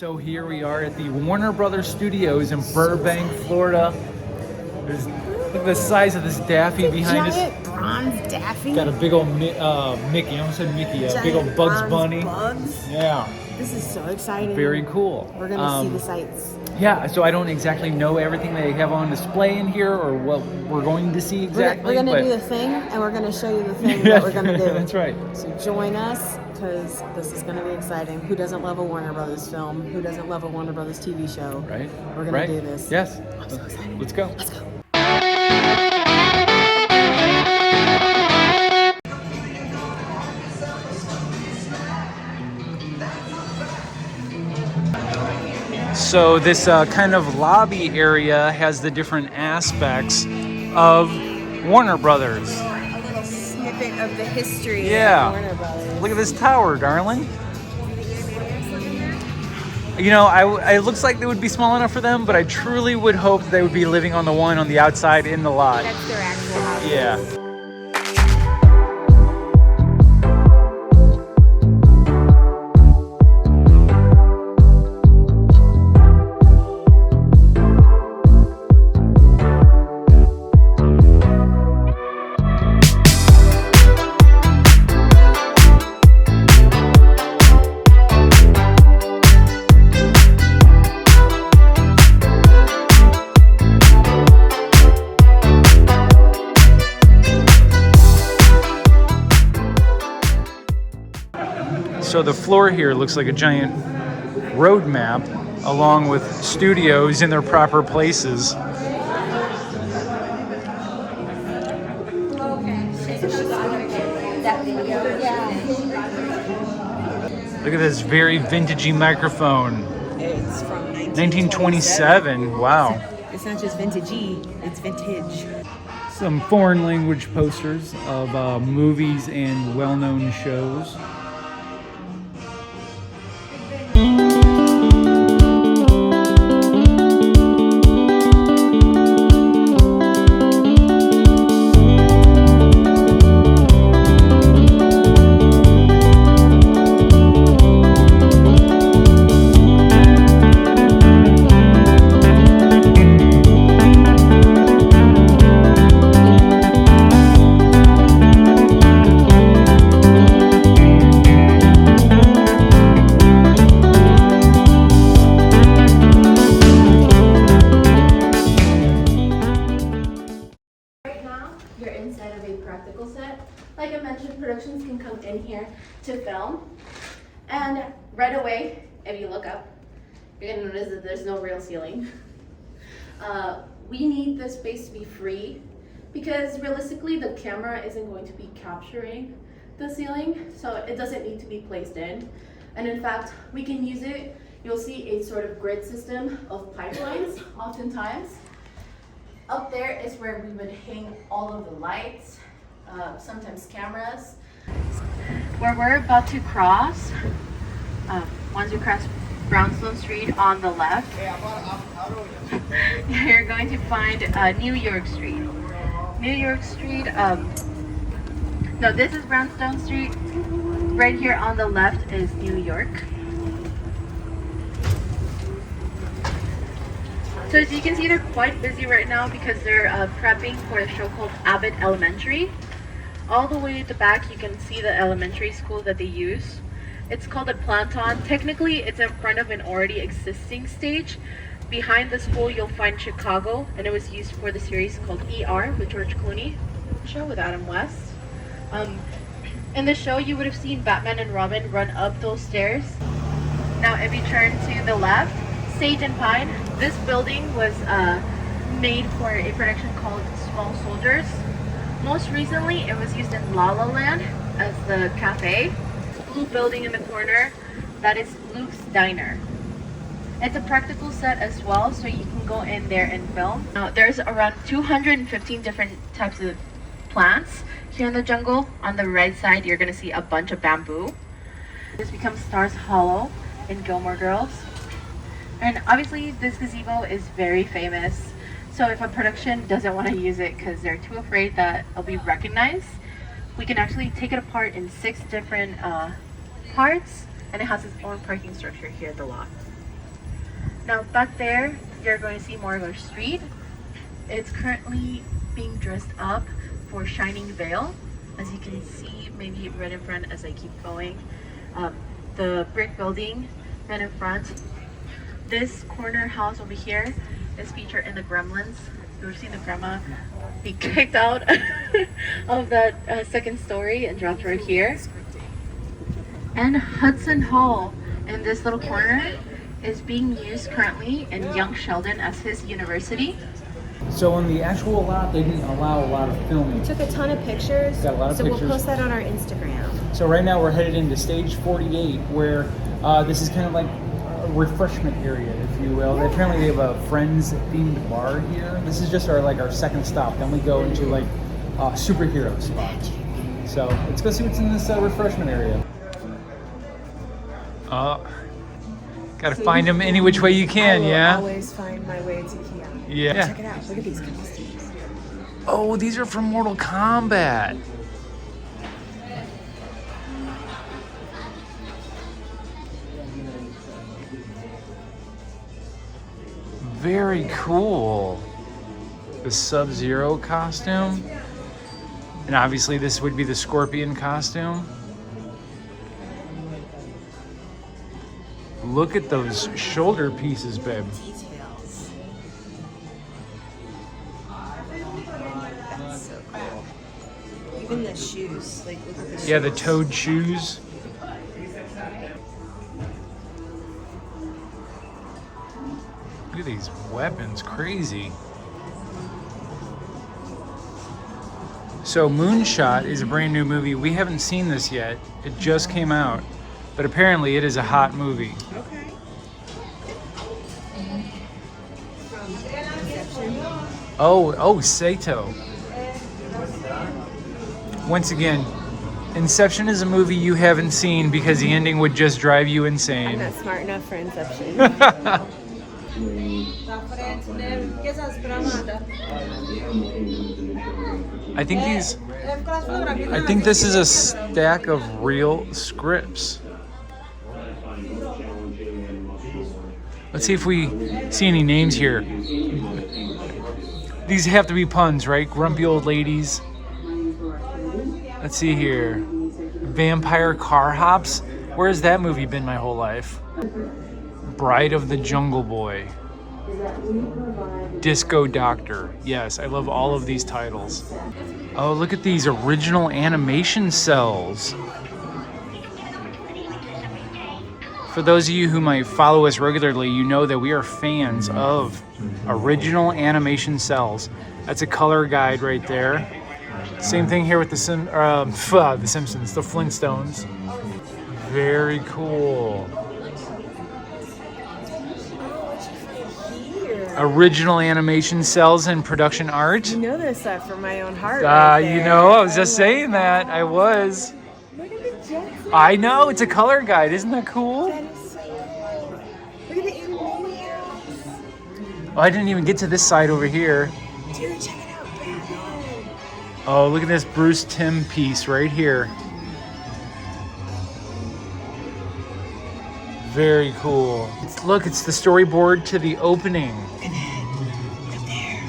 So here we are at the Warner Brothers Studios in Burbank, Florida. Look at the size of this Daffy behind us. Giant bronze Daffy. Got a big old Mickey. I almost said Mickey. A big old Bugs Bunny. Bugs. Yeah. This is so exciting. Very cool. We're gonna see the sights. Yeah, so I don't exactly know everything they have on display in here or what we're going to see exactly. We're gonna do the thing, and we're gonna show you the thing that we're gonna do. That's right. So join us, because this is gonna be exciting. Who doesn't love a Warner Brothers film? Who doesn't love a Warner Brothers TV show? Right. We're gonna do this. Yes. I'm so excited. Let's go. Let's go. So this kind of lobby area has the different aspects of Warner Brothers. A little snippet of the history Yeah. of Warner Brothers. Look at this tower, darling. You know, it looks like they would be small enough for them, but I truly would hope they would be living on the one on the outside in the lot. That's their actual house. Yeah. So the floor here looks like a giant road map along with studios in their proper places. Look at this very vintagey microphone. It's from 1927. Wow. It's not just vintagey, it's vintage. Some foreign language posters of movies and well-known shows. Like I mentioned, productions can come in here to film, and right away, if you look up, you're gonna notice that there's no real ceiling. We need this space to be free because realistically, the camera isn't going to be capturing the ceiling, so it doesn't need to be placed in. And in fact, we can use it. You'll see a sort of grid system of pipelines oftentimes. Up there is where we would hang all of the lights, sometimes cameras. Where we're about to cross, once you cross Brownstone Street on the left, you're going to find New York Street. New York Street, no, this is Brownstone Street. Right here on the left is New York. So as you can see, they're quite busy right now because they're prepping for a show called Abbott Elementary. All the way at the back, you can see the elementary school that they use. It's called a planton. Technically, it's in front of an already existing stage. Behind the school, you'll find Chicago, and it was used for the series called ER with George Clooney, show with Adam West. In the show, you would have seen Batman and Robin run up those stairs. Now, if you turn to the left, Sage and Pine. This building was made for a production called Small Soldiers. Most recently, it was used in La La Land as the cafe. Blue building in the corner, that is Luke's Diner. It's a practical set as well, so you can go in there and film. Now, there's around 215 different types of plants here in the jungle. On the right side, you're gonna see a bunch of bamboo. This becomes Stars Hollow in Gilmore Girls. And obviously, this gazebo is very famous. So if a production doesn't want to use it because they're too afraid that it'll be recognized, we can actually take it apart in 6 different parts, and it has its own parking structure here at the lot. Now back there, you're going to see more of our street. It's currently being dressed up for Shining Veil. As you can see, maybe right in front as I keep going. The brick building right in front. This corner house over here is featured in the Gremlins. We've seen the grandma be kicked out of that second story and dropped right here. And Hudson Hall in this little corner is being used currently in Young Sheldon as his university. So on the actual lot, they didn't allow a lot of filming. Took a ton of pictures. Got a lot of so pictures. We'll post that on our Instagram. So right now we're headed into stage 48, where this is kind of like a refreshment area, if you will. Apparently they have a Friends themed bar here. This is just our second stop. Then we go into like superhero spot. So let's go see what's in this refreshment area. Gotta find them any which way you can, yeah? I will always find my way to here. Yeah. Check it out. Look at these costumes. Oh, these are from Mortal Kombat. Very cool. The Sub-Zero costume. And obviously this would be the Scorpion costume. Look at those shoulder pieces, babe. Details. That's so cool. Even the shoes. Like, look at the shoes. Yeah, the toed shoes. Look at these weapons, crazy. So Moonshot is a brand new movie. We haven't seen this yet. It just came out. But apparently it is a hot movie. Okay. Oh, Sato. Once again, Inception is a movie you haven't seen because the ending would just drive you I'm insane. not smart enough for Inception. I think this is a stack of real scripts. Let's see if we see any names here. These have to be puns, right? Grumpy old ladies. Let's see here. Vampire Car Hops. Where has that movie been my whole life? Bride of the Jungle Boy. Disco Doctor. Yes, I love all of these titles. Oh, look at these original animation cells. For those of you who might follow us regularly, you know that we are fans of original animation cells. That's a color guide right there. Same thing here with the Simpsons, the Flintstones. Very cool. Original animation cells and production art. You know this stuff from my own heart. Right You know, I was just saying that. I was. Look at the Jetsons. I know, it's a color guide. Isn't that cool? That is so cool. Look at the Animaniacs. Oh, I didn't even get to this side over here. Dude, check it out, Batman. Oh, look at this Bruce Timm piece right here. Very cool. Look, it's the storyboard to the opening. And then, up there.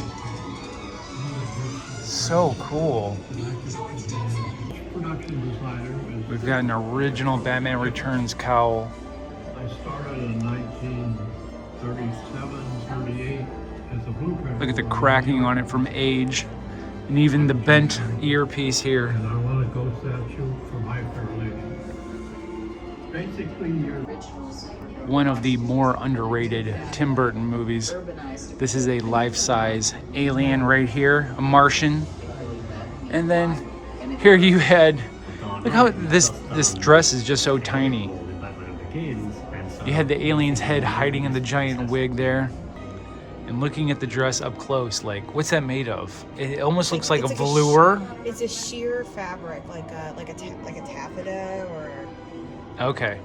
So cool. We've got an original Batman Returns cowl. I started in 1937, 38 as a blueprint. Look at the cracking on it from age. And even the bent earpiece here. And I want a ghost statue for my fair lady. Basically, you're One of the more underrated Tim Burton movies. This is a life-size alien right here, a Martian. And then here you had, look how this dress is just so tiny. You had the alien's head hiding in the giant wig there. And looking at the dress up close, like, what's that made of? It almost looks like a velour. It's a sheer fabric, like a taffeta or. Okay.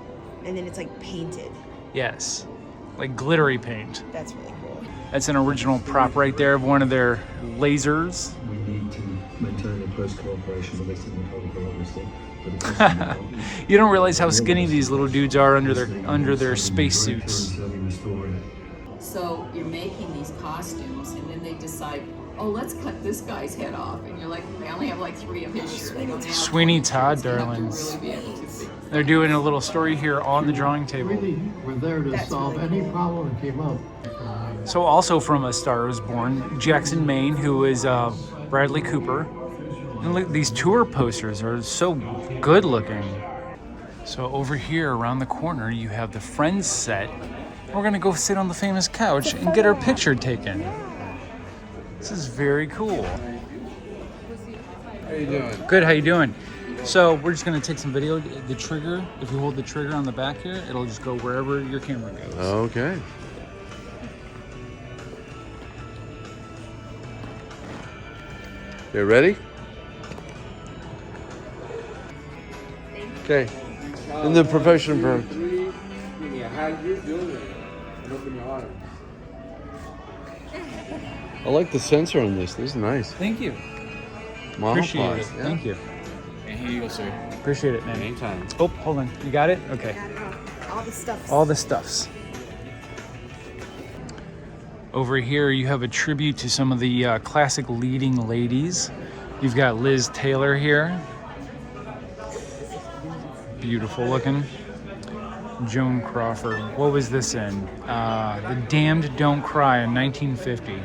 And then it's like painted. Yes. Like glittery paint. That's really cool. That's an original prop right there of one of their lasers. We need to maintain a close cooperation with the Republic, obviously. You don't realize how skinny these little dudes are under their spacesuits. Telling the story So you're making these costumes, and then they decide, oh, let's cut this guy's head off, and you're like, they only have like 3 of his shirts. They don't have Sweeney 20 Todd, shirts. You have to darlings. really be able to see. They're doing a little story here on the drawing table. Really, we're there to solve any problem that came up. So also from A Star Is Born, Jackson Maine, who is Bradley Cooper. And look, these tour posters are so good looking. So over here around the corner, you have the Friends set. We're gonna go sit on the famous couch and get our picture taken. This is very cool. How you doing? Good, how you doing? So we're just gonna take some video. The trigger, if you hold the trigger on the back here, it'll just go wherever your camera goes. Okay. You ready? Okay. In the profession for. I like the sensor on this. This is nice. Thank you. Appreciate Appreciate it. Thank you. And here you go, sir. Appreciate it, man. Anytime. Oh, hold on. You got it? Okay. All the stuff. All the stuffs. Over here, you have a tribute to some of the classic leading ladies. You've got Liz Taylor here. Beautiful looking. Joan Crawford. What was this in? The Damned Don't Cry in 1950.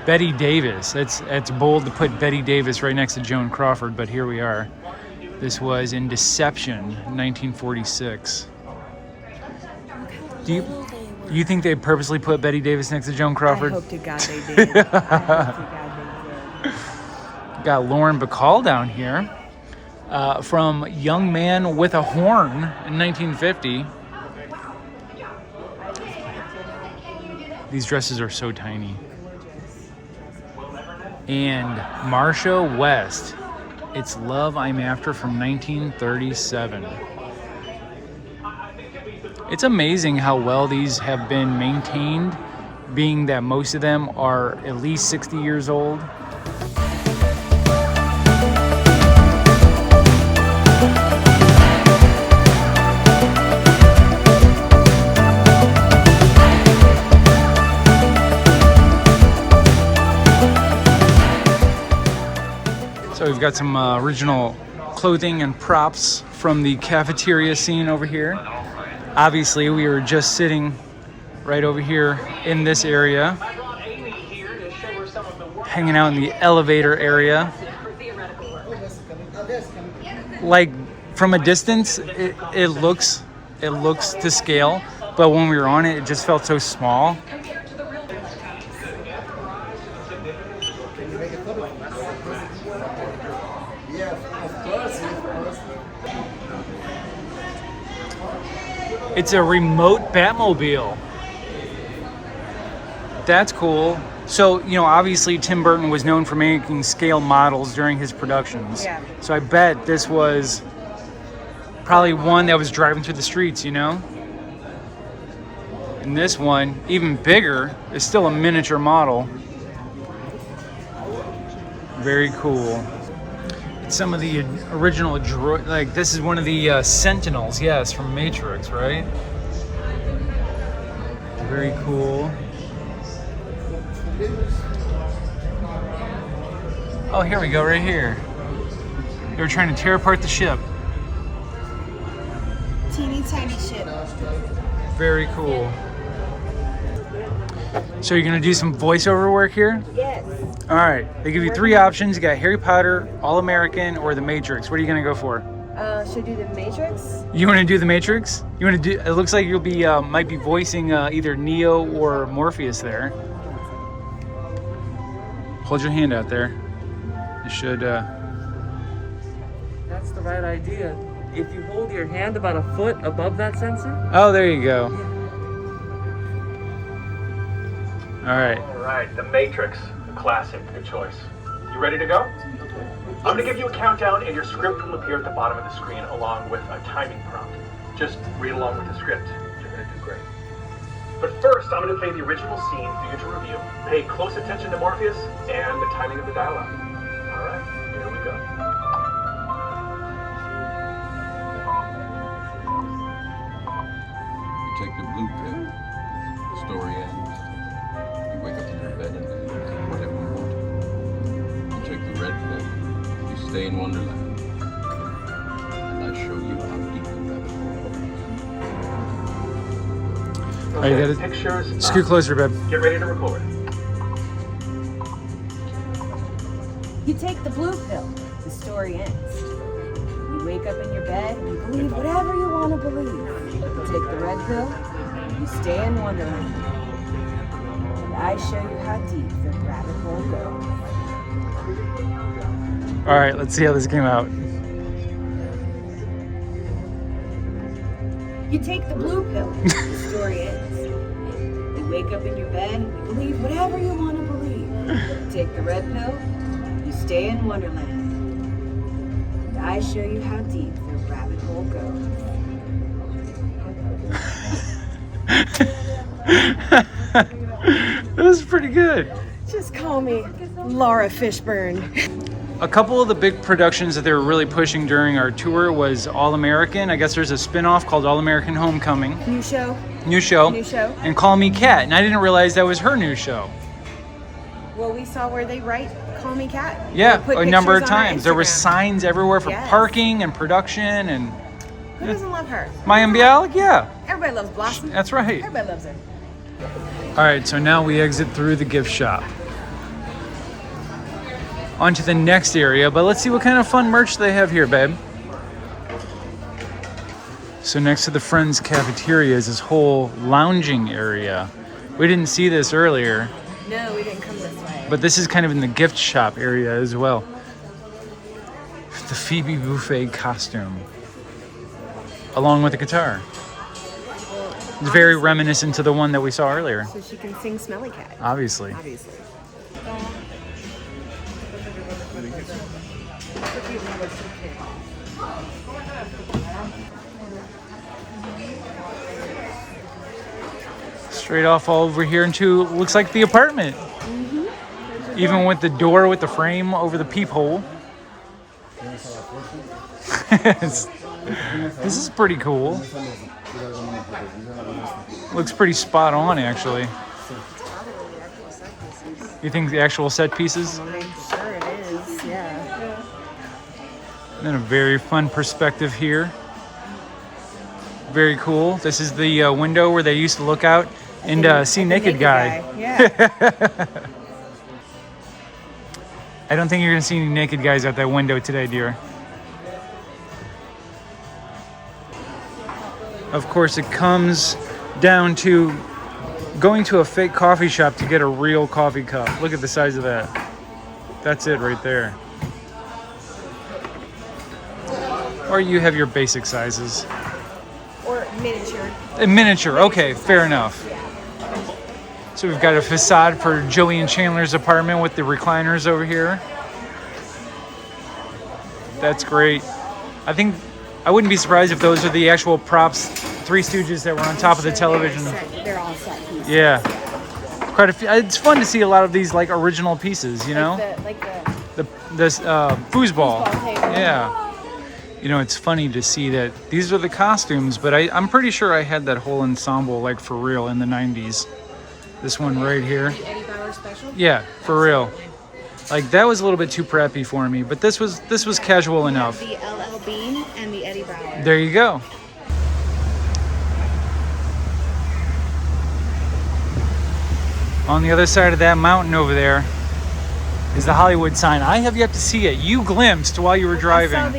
Betty Davis. It's bold to put Betty Davis right next to Joan Crawford, but here we are. This was in Deception, 1946. Do you think they purposely put Betty Davis next to Joan Crawford? I hope to God they did. I hope to God they did. Got Lauren Bacall down here from Young Man with a Horn in 1950. These dresses are so tiny. And Marsha West, It's Love I'm After from 1937. It's amazing how well these have been maintained, being that most of them are at least 60 years old. So we've got some original clothing and props from the cafeteria scene over here. Obviously, we were just sitting right over here in this area, hanging out in the elevator area. Like from a distance, it looks to scale, but when we were on it, it just felt so small. It's a remote Batmobile. That's cool. So, you know, obviously Tim Burton was known for making scale models during his productions. Yeah. So I bet this was probably one that was driving through the streets, you know? And this one, even bigger, is still a miniature model. Very cool. Some of the original droid, like this is one of the Sentinels, yes, from Matrix, right? Very cool. Oh, here we go, right here. They were trying to tear apart the ship. Teeny tiny ship. Very cool. So you're gonna do some voiceover work here? Yes. All right, they give you 3 options. You got Harry Potter, All American, or The Matrix. What are you gonna go for? Should I do the Matrix? You want to do The Matrix? You want to do? It looks like you'll be might be voicing either Neo or Morpheus there. Hold your hand out there. You should. That's the right idea. If you hold your hand about a foot above that sensor. Oh, there you go. All right. All right, The Matrix, the classic. Good choice. You ready to go? I'm going to give you a countdown, and your script will appear at the bottom of the screen along with a timing prompt. Just read along with the script. You're going to do great. But first, I'm going to play the original scene for you to review. Pay close attention to Morpheus and the timing of the dialogue. All right, here we go. take the blue pill, the story ends. You wake up in your bed and believe whatever you want. You take the red pill, you stay in Wonderland. And I show you how deep the rabbit hole goes. All right, you got it. Pictures. Scoot closer, babe. Get ready to record. You take the blue pill, the story ends. You wake up in your bed and you believe whatever you want to believe. You take the red pill, you stay in Wonderland. And I show you how deep the rabbit hole goes. All right, let's see how this came out. You take the blue pill, the story ends. You wake up in your bed and you believe whatever you want to believe. You take the red pill, you stay in Wonderland. And I show you how deep the rabbit hole goes. That was pretty good. Just call me Laura Fishburne. A couple of the big productions that they were really pushing during our tour was All American. I guess there's a spin-off called All American Homecoming. New show. New show. New show. And Call Me Kat. And I didn't realize that was her new show. Well, we saw where they write Call Me Kat. Yeah, They put a number of pictures on our times. There were Instagram. signs everywhere for Yes. parking and production and Who doesn't love her? Maya Bialik, yeah. Everybody loves Blossom. That's right. Everybody loves her. All right, so now we exit through the gift shop. On to the next area, but let's see what kind of fun merch they have here, babe. So next to the Friends cafeteria is this whole lounging area. We didn't see this earlier, No, we didn't come this way. but this is kind of in the gift shop area as well. The Phoebe Buffet costume, along with the guitar. It's very reminiscent to the one that we saw earlier, So she can sing Smelly Cat. obviously. Obviously. Straight off all over here into looks like the apartment. Even with the door with the frame over the peephole. This is pretty cool. Looks pretty spot on, actually. You think the actual set pieces? I'm sure it is, yeah. And then a very fun perspective here. Very cool. This is the window where they used to look out and see Naked Guy. Yeah. I don't think you're gonna see any naked guys out that window today, dear. Of course, it comes down to going to a fake coffee shop to get a real coffee cup. Look at the size of that. That's it right there. Or you have your basic sizes. Or miniature. A miniature, okay, fair enough. So we've got a facade for Joey and Chandler's apartment with the recliners over here. That's great. I think I wouldn't be surprised if those are the actual props, Three Stooges that were on top of the television. They're all set pieces. Yeah. Quite a few. It's fun to see a lot of these like original pieces, you know? Like the This foosball. Foosball table. Yeah. You know, it's funny to see that these are the costumes, but I'm pretty sure I had that whole ensemble like for real in the 90s. This one right here. The Eddie Bauer special? Yeah, for real. Like that was a little bit too preppy for me, but this was casual enough. The LL Bean and the Eddie Bauer. There you go. On the other side of that mountain over there is the Hollywood sign. I have yet to see it. You glimpsed while you were driving. I saw the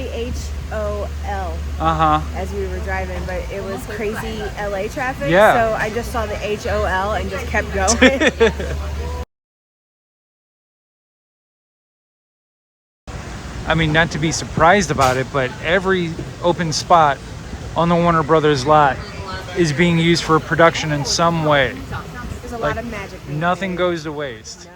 HOL as we were driving, but it was crazy LA traffic. Yeah. So I just saw the HOL and just kept going. I mean, not to be surprised about it, but every open spot on the Warner Brothers lot is being used for production in some way. There's a lot of magic. Nothing goes to waste. No.